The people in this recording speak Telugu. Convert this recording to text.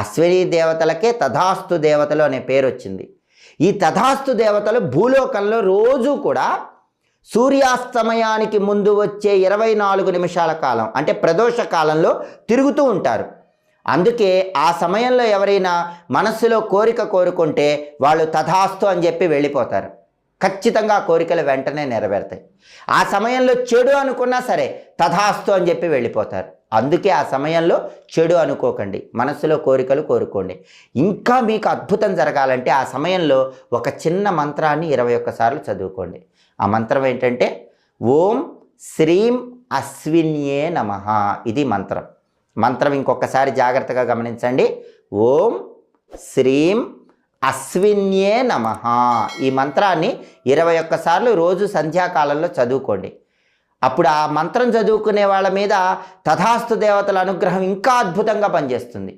అశ్విని దేవతలకే తథాస్తు దేవతలు అనే పేరు వచ్చింది. ఈ తథాస్తు దేవతలు భూలోకంలో రోజు కూడా సూర్యాస్తమయానికి ముందు వచ్చే 24 నిమిషాల కాలం అంటే ప్రదోష కాలంలో తిరుగుతూ ఉంటారు. అందుకే ఆ సమయంలో ఎవరైనా మనస్సులో కోరిక కోరుకుంటే వాళ్ళు తథాస్తు అని చెప్పి వెళ్ళిపోతారు. ఖచ్చితంగా ఆ కోరికలు వెంటనే నెరవేరుతాయి. ఆ సమయంలో చెడు అనుకున్నా సరే తథాస్తు అని చెప్పి వెళ్ళిపోతారు. అందుకే ఆ సమయంలో చెడు అనుకోకండి, మనస్సులో కోరికలు కోరుకోండి. ఇంకా మీకు అద్భుతం జరగాలంటే ఆ సమయంలో ఒక చిన్న మంత్రాన్ని 21 సార్లు చదువుకోండి. ఆ మంత్రం ఏంటంటే ఓం శ్రీం అశ్విన్యే నమః. ఇది మంత్రం. మంత్రం ఇంకొకసారి జాగ్రత్తగా గమనించండి. ఓం శ్రీం అశ్విన్యే నమః. ఈ మంత్రాన్ని 21 సార్లు రోజు సంధ్యాకాలంలో చదువుకోండి. అప్పుడు ఆ మంత్రం చదువుకునే వాళ్ళ మీద తథాస్తు దేవతల అనుగ్రహం ఇంకా అద్భుతంగా పనిచేస్తుంది.